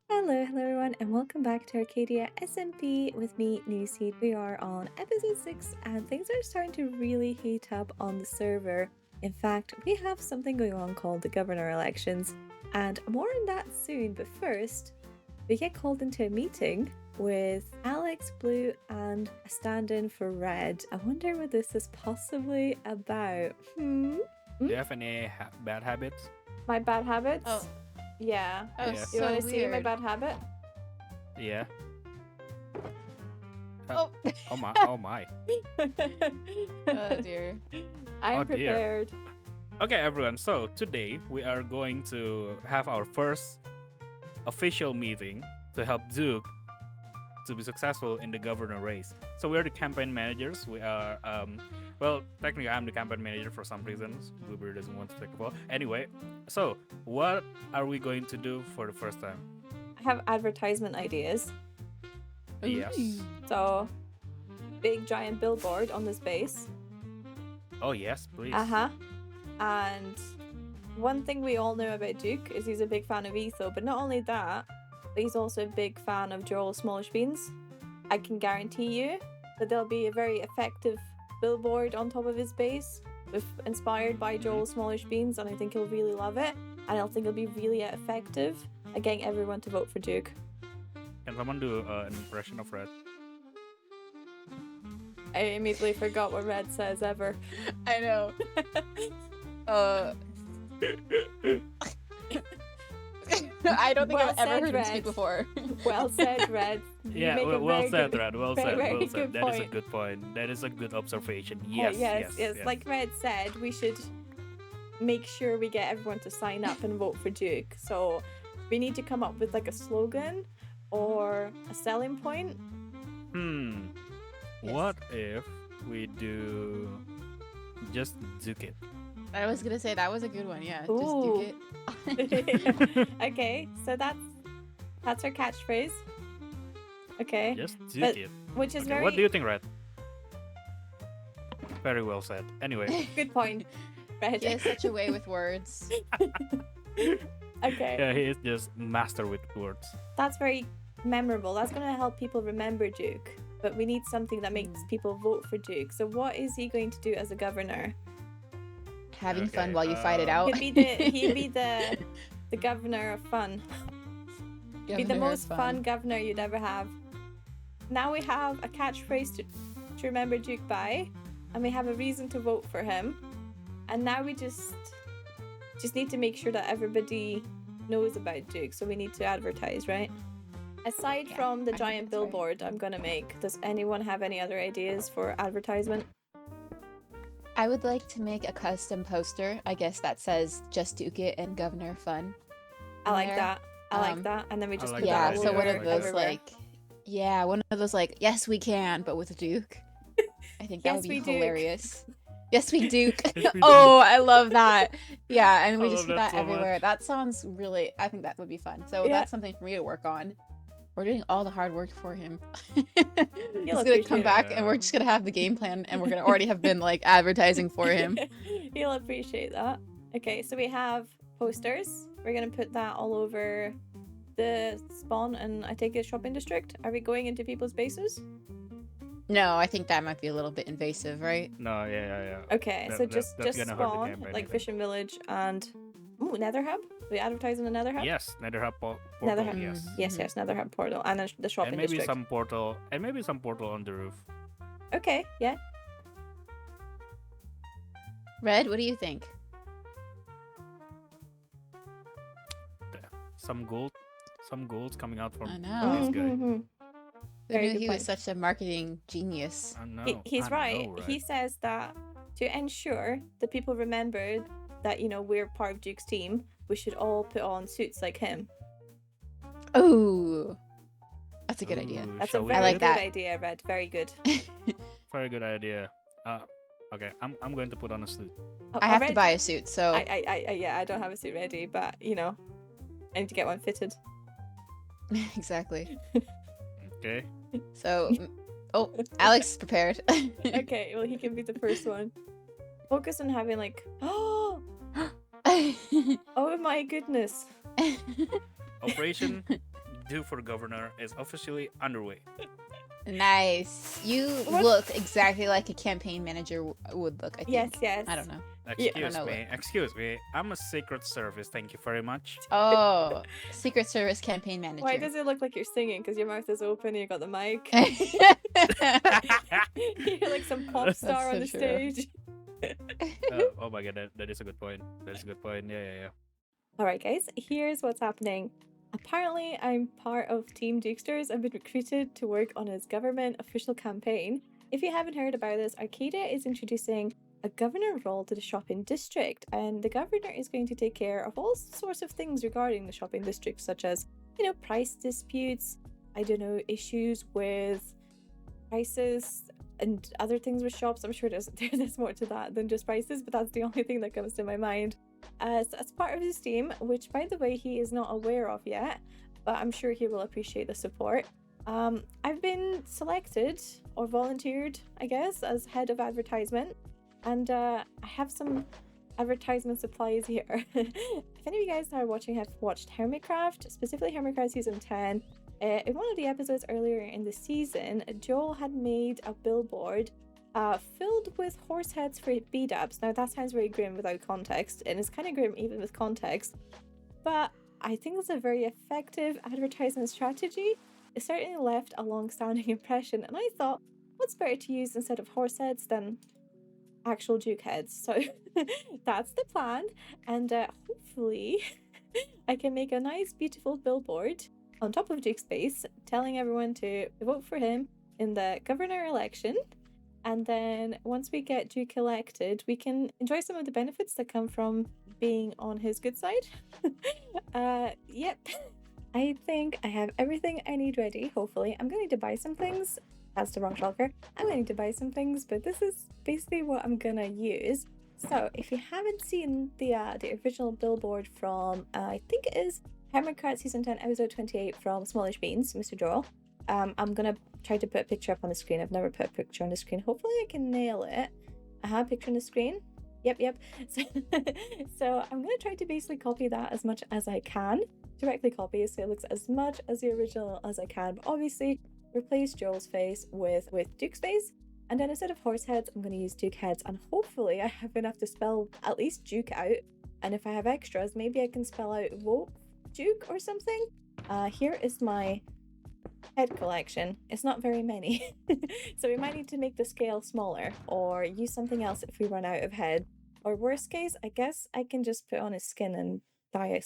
Hello everyone, and welcome back to Arcadia SMP with me, Newseed. We are on episode 6, and things are starting to really heat up on the server. In fact, we have something going on called the Governor elections, and more on that soon. But first, we get called into a meeting with Alex, Blue, and a stand-in for Red. I wonder what this is possibly about. Do you have any bad habits? My bad habits? Oh. Yeah. Oh, Yeah. You so want to see my weird. bad habit? Yeah. Oh. Oh my! Oh my! Oh dear. I'm Oh, dear. prepared. Okay, everyone. So today we are going to have our first official meeting to help Duke to be successful in the governor race. So we are the campaign managers. We are well, technically I'm the campaign manager for some reasons. Blueberry doesn't want to take the ball. Anyway, so what are we going to do for the first time? I have advertisement ideas. Yes. So, big giant billboard on this base. Oh yes, please. And one thing we all know about Duke is he's a big fan of Etho, but not only that, but he's also a big fan of Joel SmallishBeans. I can guarantee you that there'll be a very effective billboard on top of his base inspired by Joel SmallishBeans, and I think he'll really love it, and I think it'll be really effective at getting everyone to vote for Duke. Can someone do an impression of Red? I immediately forgot what Red says ever. I know. I don't think Well I've ever said, heard him speak Red. before. Well said, Red. You Yeah, make a well very said, good- Red. Well very, said. very Well said. good That is a point. good point. That is a good observation. Oh, Yes, yes. Like Red said, we should make sure we get everyone to sign up and vote for Duke. So we need to come up with like a slogan or a selling point. Yes. What if we do just Duke it? I was gonna say that was a good one. Yeah, Ooh. just do it. Okay, so that's our catchphrase. Okay, Just Duke But- it. which is Okay, very what do you think, Red? Very well said. Anyway, good point, Red. He has such a way with words. Okay. yeah, he is just master with words. That's very memorable. That's going to help people remember Duke. But we need something that makes people vote for Duke. So what is he going to do as a governor? Having Okay, fun while you fight it out. He'd be the governor of fun. Be the Governor most fun governor you'd ever have. Now we have a catchphrase to remember Duke by, and we have a reason to vote for him. And now we just need to make sure that everybody knows about Duke. So we need to advertise, right? Aside Yeah, from the I think giant that's right. billboard I'm gonna make, does anyone have any other ideas for advertisement? I would like to make a custom poster. I guess that says "Just Duke It" and "Governor Fun." I like there. that. I like Um, that. And then we I just like put Yeah, that so all one over of those everywhere. one of those "Yes we can," but with a Duke. I think that Yes, would be we Duke. hilarious. Yes, we Duke. Yes, we Oh, I love that. Yeah, and we I just love put that that so everywhere. much. That sounds really. I think that would be fun. So Yeah. that's something for me to work on. We're doing all the hard work for him. He's gonna appreciate come it. back, and we're just gonna have the game plan, and we're gonna already have been like advertising for him. He'll appreciate that. Okay, so we have posters. We're gonna put that all over the spawn and I take it shopping district. Are we going into people's bases? No, I think that might be a little bit invasive, right? No, yeah. Okay, so That's just gonna hurt the spawn campaign, I like think. Fishing Village and Nether Hub. We advertise in the Nether Hub. Yes, Nether Hub portal. Nether Hub. Yes. Yes, Nether Hub portal and then the shopping And maybe district. some portal. And maybe some portal on the roof. Okay, yeah. Red, what do you think? Some gold's coming out from I know. this guy. Mhm. I Very knew good he point. was such a marketing genius. I know. He's I right. know, He says that to ensure that people remember that we're part of Duke's team, we should all put on suits like him. Oh, that's a good idea. Ooh, That's shall a we very I like good that. idea, Red. Very good. Very good idea. Okay, I'm going to put on a suit. Oh, I have to Red, buy a suit, so I don't have a suit ready, but I need to get one fitted. exactly. Okay. So, oh, Alex is prepared. Okay, well he can be the first one. Focus on having like, oh my goodness. Operation Do for Governor is officially underway. Nice. You What? look exactly like a campaign manager would look, I think. Yes, yes. I don't know. Excuse me. I'm a Secret Service. Thank you very much. Oh, Secret Service campaign manager. Why does it look like you're singing? Because your mouth is open and you got the mic. You're like some pop star on the so true. stage. Oh my god, that is a good point. That is a good point. Yeah. Alright guys, here's what's happening. Apparently I'm part of Team Dukesters. I've been recruited to work on his government official campaign. If you haven't heard about this, Arcadia is introducing a governor role to the shopping district, and the governor is going to take care of all sorts of things regarding the shopping district, such as, price disputes, issues with prices and other things with shops. I'm sure there's more to that than just prices, but that's the only thing that comes to my mind. So as part of his team, which by the way he is not aware of yet, but I'm sure he will appreciate the support. I've been selected or volunteered, I guess, as head of advertisement, and I have some advertisement supplies here. If any of you guys that are watching have watched Hermitcraft, specifically Hermitcraft season 10, in one of the episodes earlier in the season, Joel had made a billboard filled with horse heads for BDubs. Now that sounds very grim without context, and it's kind of grim even with context, but I think it's a very effective advertisement strategy. It certainly left a long-standing impression, and I thought, what's better to use instead of horse heads than actual Duke heads? So that's the plan, and hopefully I can make a nice beautiful billboard on top of Duke's base telling everyone to vote for him in the governor election. And then once we get Duke elected, we can enjoy some of the benefits that come from being on his good side. Yep. I think I have everything I need ready, hopefully. I'm going to buy some things. That's the wrong shulker. I'm going to buy some things, but this is basically what I'm going to use. So if you haven't seen the original billboard from, I think it is Hermitcraft season 10, episode 28 from SmallishBeans, Mr. Joel. I'm going to try to put a picture up on the screen. I've never put a picture on the screen. Hopefully I can nail it. Picture on the screen. Yep. So I'm going to try to basically copy that as much as I can. Directly copy so it looks as much as the original as I can. But obviously replace Joel's face with Duke's face. And then instead of horse heads, I'm going to use Duke heads. And hopefully I have enough to spell at least Duke out. And if I have extras, maybe I can spell out Vote Duke or something. Here is my head collection. It's not very many. So we might need to make the scale smaller or use something else if we run out of head. Or worst case, I guess I can just put on his skin and dye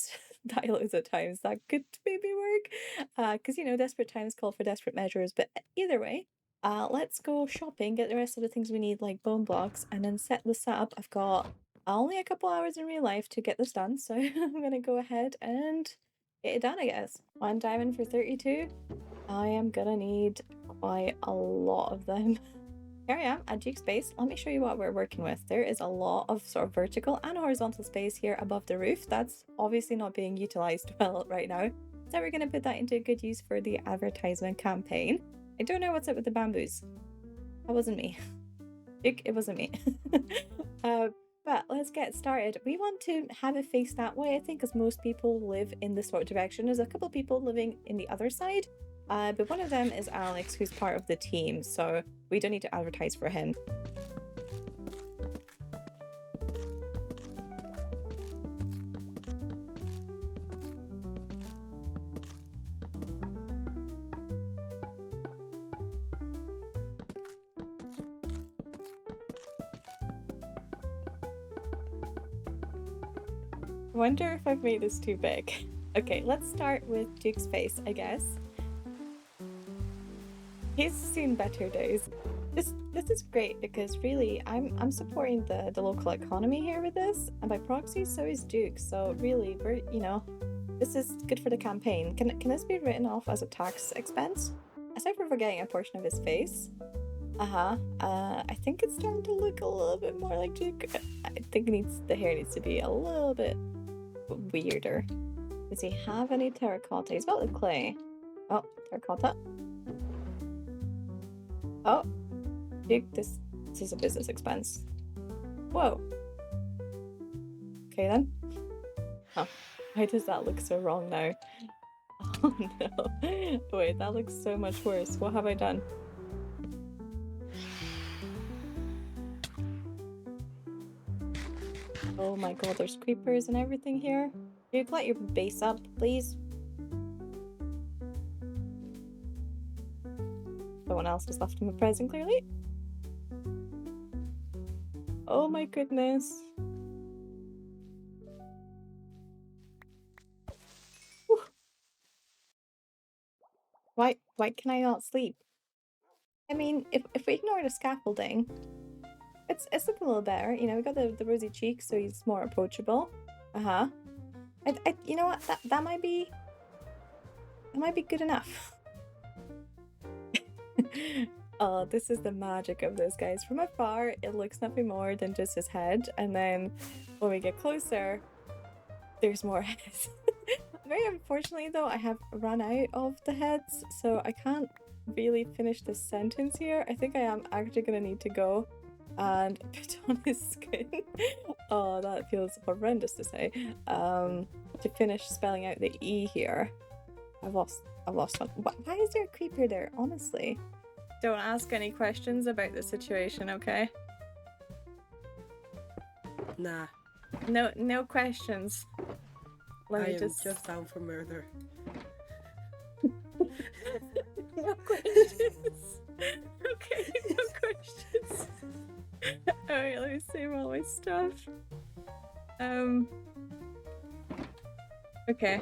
loads of times. That could maybe work. Because, desperate times call for desperate measures. But either way, let's go shopping, get the rest of the things we need, like bone blocks, and then set this up. I've got only a couple hours in real life to get this done, so I'm going to go ahead and get it done, I guess. 1 diamond for 32. I am gonna need quite a lot of them. Here I am at Duke's base. Let me show you what we're working with. There is a lot of sort of vertical and horizontal space here above the roof. That's obviously not being utilized well right now. So we're gonna put that into good use for the advertisement campaign. I don't know what's up with the bamboos. That wasn't me. Duke, it wasn't me. But let's get started. We want to have it face that way, I think, because most people live in this sort of direction. There's a couple of people living in the other side. But one of them is Alex, who's part of the team, so we don't need to advertise for him. I wonder if I've made this too big. Okay, let's start with Duke's face, I guess. He's seen better days. This is great because really I'm supporting the local economy here with this, and by proxy so is Duke. So really we're this is good for the campaign. Can this be written off as a tax expense? Aside from forgetting a portion of his face. I think it's starting to look a little bit more like Duke. I think the hair needs to be a little bit weirder. Does he have any terracotta? He's got the clay. Oh, terracotta. Oh, Duke, this is a business expense. Whoa. Okay then. Oh, why does that look so wrong now? Oh no. Wait, that looks so much worse. What have I done? Oh my god, there's creepers and everything here. You can let your base up, please. Someone else just left him a present, clearly. Oh my goodness. Whew. Why can I not sleep? I mean, if we ignore the scaffolding, it's looking a little better. You know, we got the rosy cheeks, so he's more approachable. Uh-huh. You know what? That might be good enough. Oh, this is the magic of this, guys. From afar, it looks nothing more than just his head, and then when we get closer, there's more heads. Very unfortunately, though, I have run out of the heads, so I can't really finish this sentence here. I think I am actually gonna need to go and put on his skin. Oh, that feels horrendous to say. To finish spelling out the E here. I've lost one. Why is there a creeper there, honestly? Don't ask any questions about the situation, okay? Nah. No questions. Let me I am just down for murder. No questions. Okay, no questions. Alright, let me save all my stuff. Okay.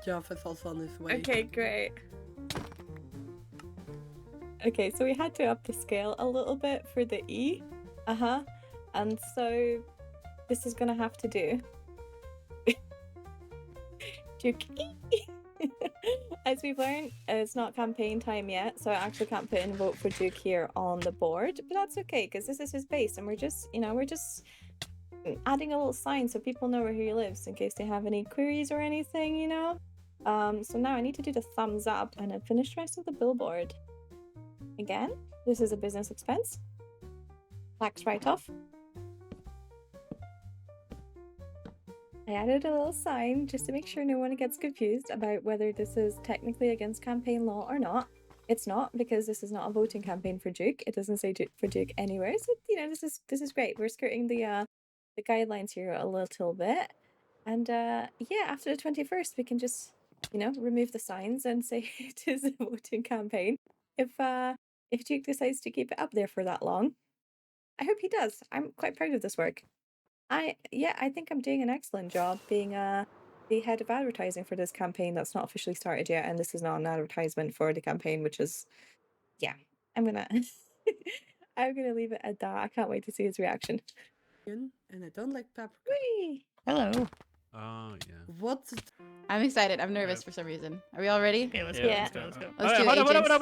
Java valt van his way. Okay, great. Okay, so we had to up the scale a little bit for the E. Uh-huh. And so this is gonna have to do. Duke E. As we've learned, it's not campaign time yet, so I actually can't put in vote for Duke here on the board, but that's okay, because this is his base, and we're just adding a little sign so people know where he lives in case they have any queries or anything, you know? So now I need to do the thumbs up and then finish the rest of the billboard. Again, this is a business expense. Tax write-off. I added a little sign just to make sure no one gets confused about whether this is technically against campaign law or not. It's not, because this is not a voting campaign for Duke. It doesn't say for Duke anywhere. So, you know, this is great. We're skirting the guidelines here a little bit. And yeah, after the 21st, we can just, you know, remove the signs and say it is a voting campaign. If Duke decides to keep it up there for that long. I hope he does. I'm quite proud of this work. I think I'm doing an excellent job being the head of advertising for this campaign that's not officially started yet, and this is not an advertisement for the campaign, which is, yeah, I'm gonna leave it at that. I can't wait to see his reaction. And I don't like paprika. Whee! Hello. Oh, yeah. What? I'm excited. I'm nervous for some reason. Are we all ready? Okay, let's Yeah. go. Let's go. Let's do it, Hold on, agents. whoa.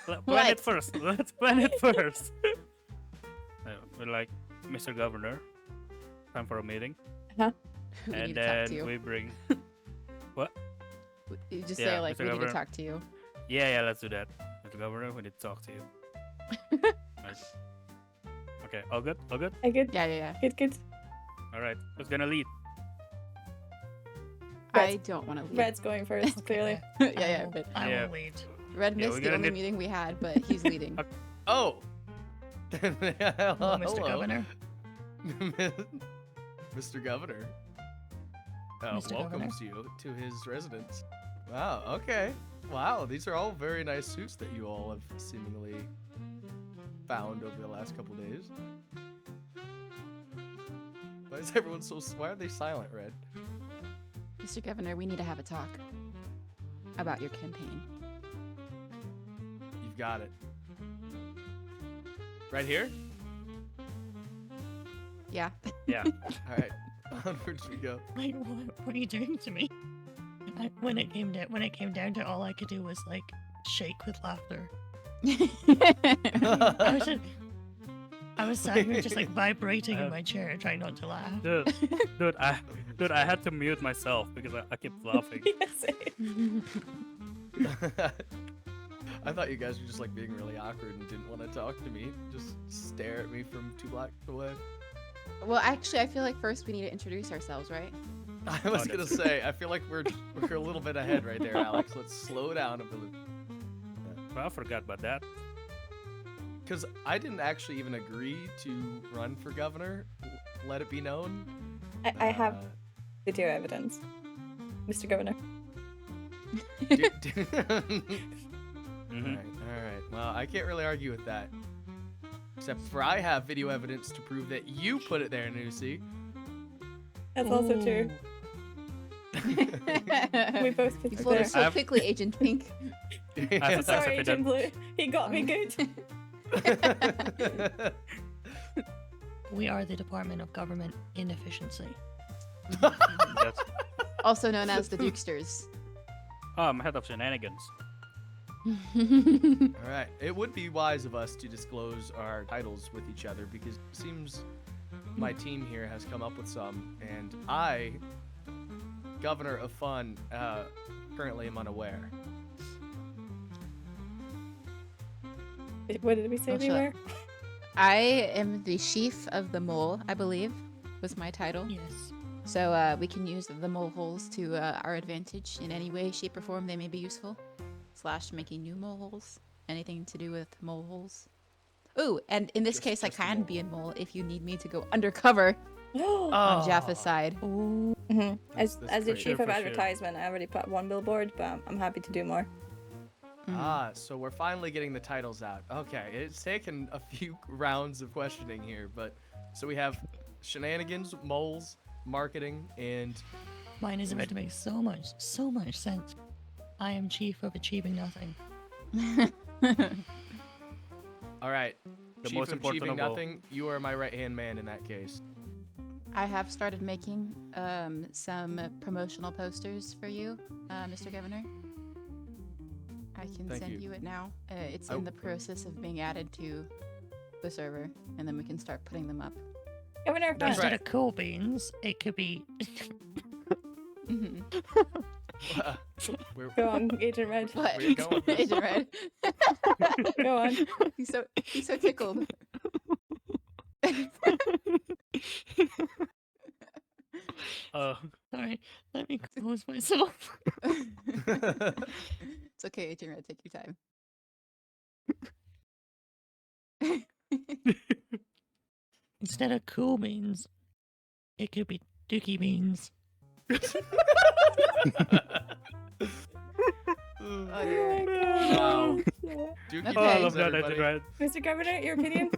Let's plan it What? first. Let's plan it first. We're like, Mr. Governor, time for a meeting. Uh-huh. We And need to talk to then you. we bring. You just Yeah, say like, Mr. we need to Governor. talk to you. Yeah, let's do that. Mr. Governor, we need to talk to you. Nice. Okay, all good? All good? Good. Yeah. Good. All right, who's gonna lead? I don't want to leave. Red's going first, clearly. yeah, but I Yeah. will lead. Red Yeah, missed we're the gonna only need- meeting we had, but he's leading. Oh! Hello, Mr. Governor. Mr. Governor. Mr. Governor. Welcomes you to his residence. Wow, okay. Wow, these are all very nice suits that you all have seemingly found over the last couple days. Why is everyone why are they silent, Red? Mr. Governor, we need to have a talk about your campaign. You've got it. Right here? Yeah. Yeah. Alright. Onwards we go. Like, what are you doing to me? When it came down to all I could do was like shake with laughter. I was sat here just like vibrating in my chair, trying not to laugh. Dude, I had to mute myself because I kept laughing. Yes. I thought you guys were just like being really awkward and didn't want to talk to me. Just stare at me from 2 blocks away. Well, actually, I feel like first we need to introduce ourselves, right? I was gonna say, I feel like we're a little bit ahead right there, Alex. Let's slow down a bit. Well, I forgot about that. Because I didn't actually even agree to run for governor. Let it be known. I have video evidence, Mr. Governor. Mhm. All right. Well, I can't really argue with that. Except for I have video evidence to prove that you put it there, Nusi. That's also true. We both put You it folded there. so quickly, Agent Pink. I have Sorry, evidence. Agent Blue. He got me good. We are the Department of Government Inefficiency. That's, Also known as the Dukesters. I'm head of shenanigans. All right. It would be wise of us to disclose our titles with each other because it seems my team here has come up with some, and I, Governor of Fun, currently am unaware. What did we say Well, we shall I- were? I am the Chief of the Mole, I believe, was my title. Yes. So we can use the mole holes to our advantage in any way, shape, or form they may be useful. / making new mole holes. Anything to do with mole holes. Ooh, and in this Just- case, I just a can mole. be a mole if you need me to go undercover on Jaffa's side. Ooh. Mhm. That's As the great. chief For of sure. advertisement, I already put one billboard, but I'm happy to do more. Mhm. So we're finally getting the titles out. Okay, it's taken a few rounds of questioning here, but so we have shenanigans, moles, marketing, and Mine is about to make so much sense. I am chief of achieving nothing. all right. The Chief most of important achieving of all. nothing. You are my right-hand man in that case. I have started making some promotional posters for you, Mr. Governor. I can Thank send you. you it now. It's I- in the process of being added to the server, and then we can start putting them up. Governor of That's Fun. Instead right. of cool beans, it could be. Mhm. We're- Go on, Agent Red. What? Where you going with this? Agent Red. Go on. He's so tickled. Sorry, let me compose myself. It's okay, Agent Red. Take your time. Instead of cool beans, it could be dookie beans. Oh, dear. Wow. Yeah. Dookie Okay. Oh, I beans, love that, everybody. Agent Red. Mr. Governor, your opinion?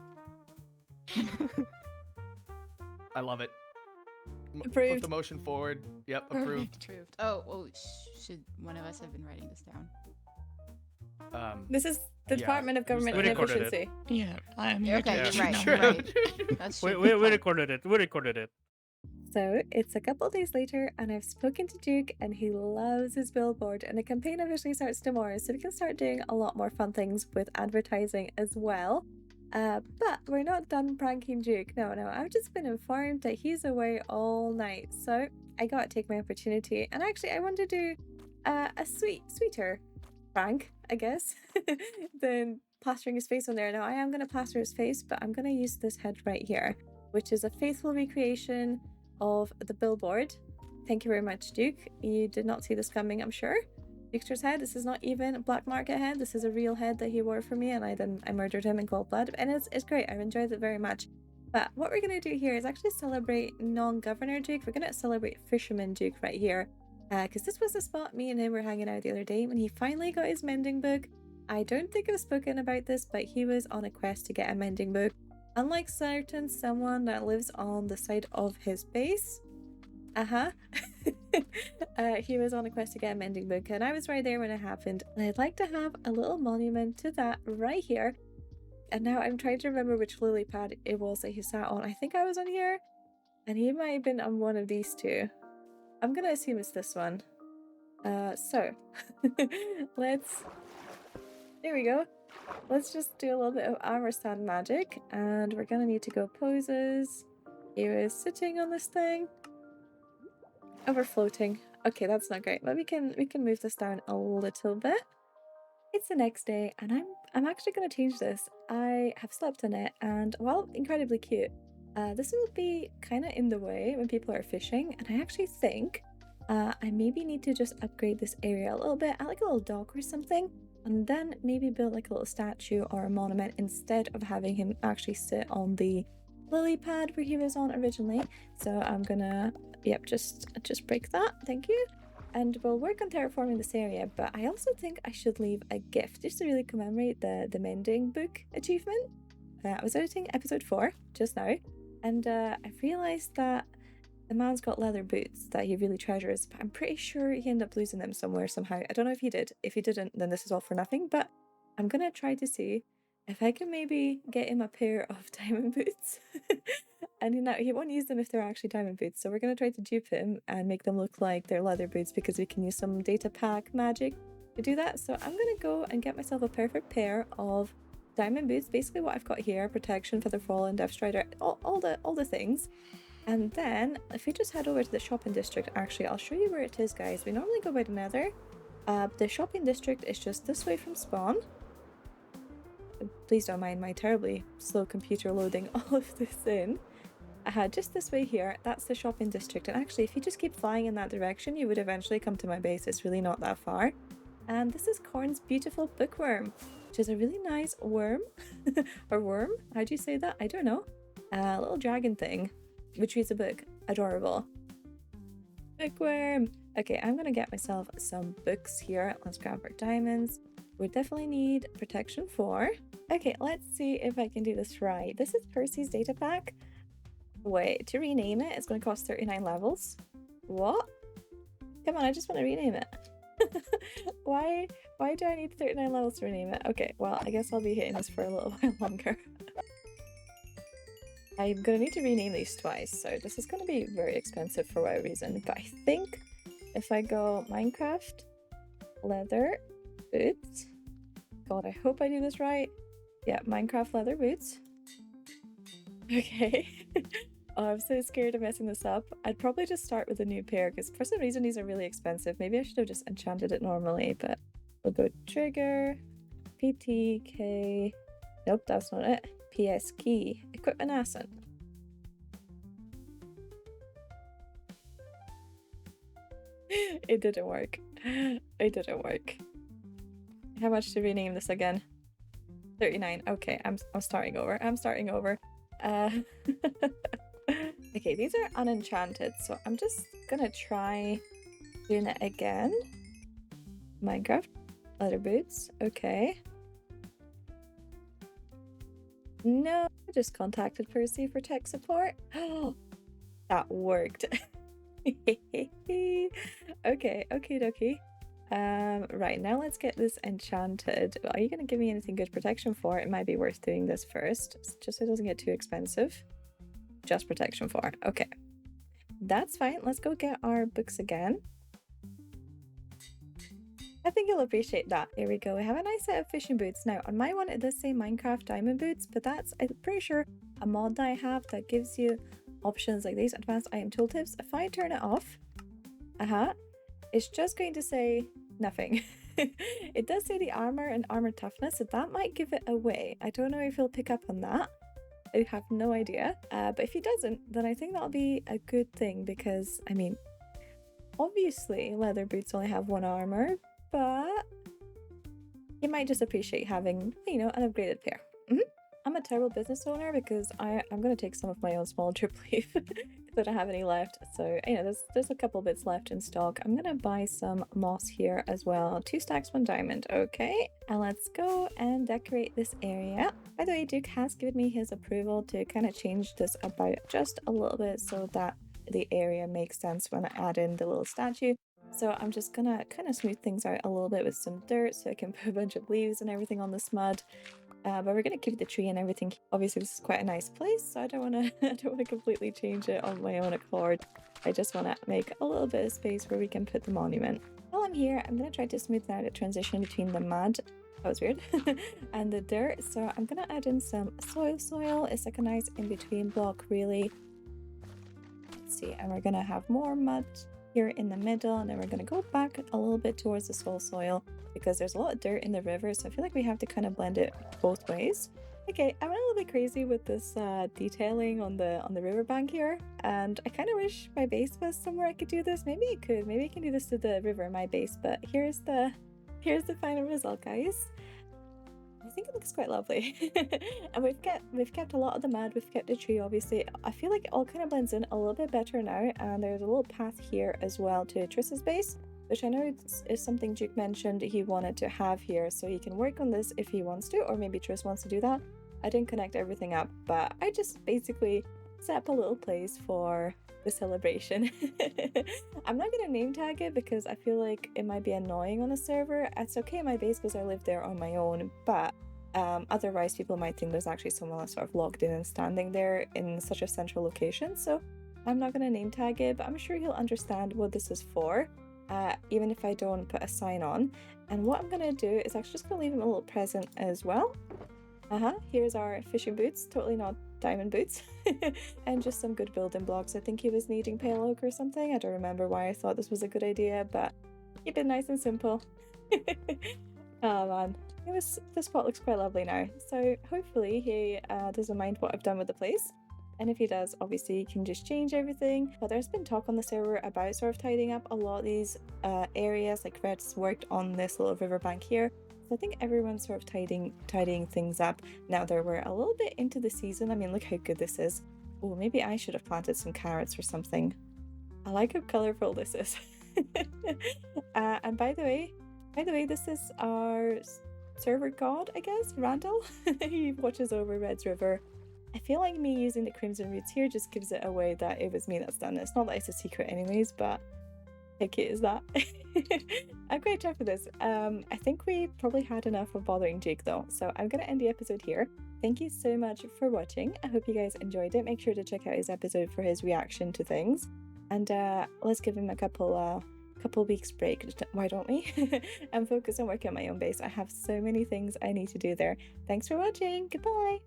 I love it. Put Approved. the motion forward. Yep, approved. Approved. Oh, should one of us have been writing this down? This is the Yeah, Department of who's Government that? We recorded it. Inefficiency. Yeah, I am here Okay, to you're right. achieve You're nothing. right. That's We, true. we, we Fine. recorded it. We recorded it. So it's a couple days later, and I've spoken to Duke, and he loves his billboard. And the campaign officially starts tomorrow, so we can start doing a lot more fun things with advertising as well. But we're not done pranking Duke. No, I've just been informed that he's away all night, so I gotta take my opportunity. And actually, I want to do a sweeter prank, I guess, than plastering his face on there. Now I am gonna plaster his face, but I'm gonna use this head right here, which is a faithful recreation of the billboard. Thank you very much, Duke. You did not see this coming, I'm sure. Dukester's head. This is not even a black market head. This is a real head that he wore for me, and I murdered him in cold blood. And it's great. I've enjoyed it very much. But what we're gonna do here is actually celebrate non-Governor Duke. We're gonna celebrate Fisherman Duke right here, because this was the spot me and him were hanging out the other day when he finally got his mending book. I don't think I've spoken about this, but he was on a quest to get a mending book. Unlike someone that lives on the side of his base. He was on a quest to get a mending book, and I was right there when it happened. And I'd like to have a little monument to that right here. And now I'm trying to remember which lily pad it was that he sat on. I think I was on here, and he might have been on one of these two. I'm gonna assume it's this one. So there we go. Let's just do a little bit of armor stand magic, and we're gonna need to go poses. He was sitting on this thing. Oh, we're floating. Okay, that's not great, but we can move this down a little bit. It's the next day, and I'm actually gonna change this. I have slept in it, and while incredibly cute, This will be kind of in the way when people are fishing, and I actually think I maybe need to just upgrade this area a little bit. I like a little dock or something, and then maybe build like a little statue or a monument instead of having him actually sit on the lily pad where he was on originally. So I'm gonna, yep, just break that, thank you. And we'll work on terraforming this area, but I also think I should leave a gift just to really commemorate the mending book achievement. I was editing episode 4 just now, and I realised that the man's got leather boots that he really treasures, but I'm pretty sure he ended up losing them somewhere somehow. I don't know if he did. If he didn't, then this is all for nothing, but I'm gonna try to see if I can maybe get him a pair of diamond boots. And he won't use them if they're actually diamond boots, so we're going to try to dupe him and make them look like they're leather boots because we can use some data pack magic to do that. So I'm going to go and get myself a perfect pair of diamond boots, basically what I've got here, protection, feather fallen, death strider, all the things. And then if we just head over to the shopping district, actually I'll show you where it is, guys. We normally go by the nether. The shopping district is just this way from spawn. Please don't mind my terribly slow computer loading all of this in. Just this way here, that's the shopping district, and actually if you just keep flying in that direction you would eventually come to my base. It's really not that far. And this is Corn's beautiful bookworm, which is a really nice worm or worm, how do you say that? I don't know. A little dragon thing which reads a book. Adorable. Bookworm. Okay, I'm gonna get myself some books here. Let's grab our diamonds. We definitely need protection 4. Okay, let's see if I can do this right. This is Percy's data pack. Wait, to rename it, it's going to cost 39 levels. What? Come on, I just want to rename it. Why do I need 39 levels to rename it? Okay, well, I guess I'll be hitting this for a little while longer. I'm going to need to rename these twice, so this is going to be very expensive for whatever reason. But I think if I go Minecraft, leather, boots. God, I hope I do this right. Yeah, Minecraft leather boots. Okay. Oh, I'm so scared of messing this up. I'd probably just start with a new pair because for some reason these are really expensive. Maybe I should have just enchanted it normally, but we'll go trigger, PTK. Nope, that's not it. PS key, equipment asset. It didn't work. It didn't work. How much to rename this again? 39. Okay, I'm starting over. I'm starting over. Okay, these are unenchanted, so I'm just gonna try doing it again. Minecraft, leather boots, okay. No, I just contacted Percy for tech support. Oh, that worked. Okay, okie dokie. Right, now let's get this enchanted. Are you gonna give me anything good protection for? It might be worth doing this first, just so it doesn't get too expensive. Just protection for. Okay, that's fine. Let's go get our books again. I think you'll appreciate that. Here we go. We have a nice set of fishing boots. Now, on my one, it does say Minecraft diamond boots, but that's, I'm pretty sure, a mod that I have that gives you options like these, advanced item tooltips. If I turn it off, it's just going to say nothing. It does say the armor and armor toughness, so that might give it away. I don't know if he'll pick up on that. I have no idea. But if he doesn't, then I think that'll be a good thing because, I mean, obviously leather boots only have 1 armor, but you might just appreciate having, you know, an upgraded pair. I'm a terrible business owner because I'm going to take some of my own small drip leaf because I don't have any left. So, you know, there's a couple bits left in stock. I'm going to buy some moss here as well. 2 stacks, 1 diamond. Okay, and let's go and decorate this area. By the way, Duke has given me his approval to kind of change this about just a little bit so that the area makes sense when I add in the little statue. So I'm just gonna kind of smooth things out a little bit with some dirt so I can put a bunch of leaves and everything on this mud. But we're gonna keep the tree and everything. Obviously, this is quite a nice place, so I don't want to completely change it on my own accord. I just want to make a little bit of space where we can put the monument. While I'm here, I'm gonna try to smooth out the transition between the mud. That was weird. And the dirt. So I'm gonna add in some soil. It's like a nice in-between block, really. Let's see, and we're gonna have more mud here in the middle, and then we're gonna go back a little bit towards the soil because there's a lot of dirt in the river, so I feel like we have to kind of blend it both ways. Okay, I went a little bit crazy with this detailing on the riverbank here, and I kind of wish my base was somewhere I could do this. Maybe I could. Maybe I can do this to the river in my base. But here's the final result, guys. I think it looks quite lovely. And we've kept a lot of the mud. We've kept the tree, obviously. I feel like it all kind of blends in a little bit better now. And there's a little path here as well to Triss's base, which I know is something Duke mentioned he wanted to have here, so he can work on this if he wants to, or maybe Triss wants to do that. I didn't connect everything up, but I just basically set up a little place for the celebration. I'm not gonna name tag it because I feel like it might be annoying on a server. It's okay in my base because I live there on my own, but otherwise people might think there's actually someone sort of logged in and standing there in such a central location, so I'm not gonna name tag it, but I'm sure he'll understand what this is for. Even if I don't put a sign on. And what I'm gonna do is actually just gonna leave him a little present as well. Here's our fishing boots, totally not diamond boots. And just some good building blocks. I think he was needing pale oak or something. I don't remember why I thought this was a good idea, but keep it nice and simple. Oh man, the spot looks quite lovely now. So hopefully he doesn't mind what I've done with the place. And if he does, obviously he can just change everything. But there's been talk on the server about sort of tidying up a lot of these areas. Like Red's worked on this little riverbank here. So I think everyone's sort of tidying things up now that we're a little bit into the season. I mean, look how good this is. Oh, maybe I should have planted some carrots or something. I like how colorful this is. And by the way, this is our server god, I guess, Randall. He watches over Red's River. I feel like me using the crimson roots here just gives it away that it was me that's done it. It's not that it's a secret anyways, but how cute is that? I'm quite chuffed with this. I think we probably had enough of bothering Jake though, so I'm gonna end the episode here. Thank you so much for watching. I hope you guys enjoyed it. Make sure to check out his episode for his reaction to things, and let's give him a couple weeks break, why don't we? And focus on working on my own base. I have so many things I need to do there. Thanks for watching. Goodbye.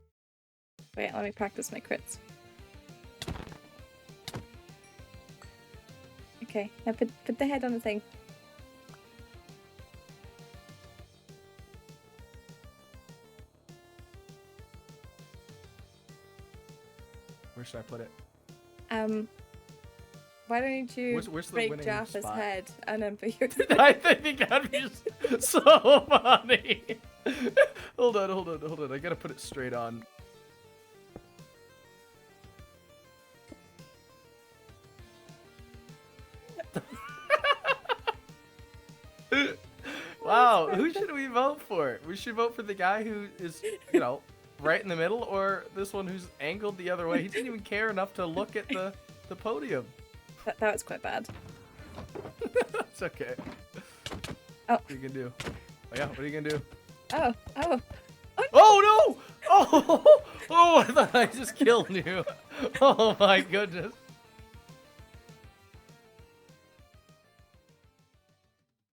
Wait, let me practice my crits. Okay, now put the head on the thing. Where should I put it? Why don't you Where's the break winning Jaffa's spot? head and then put your... I think that'd be so funny. Hold on. I gotta put it straight on. Wow, who should we vote for? We should vote for the guy who is, right in the middle, or this one who's angled the other way. He didn't even care enough to look at the podium. That was quite bad. It's okay. Oh. What are you gonna do? Oh yeah, what are you gonna do? Oh. Oh no! Oh, I thought I just killed you. Oh my goodness.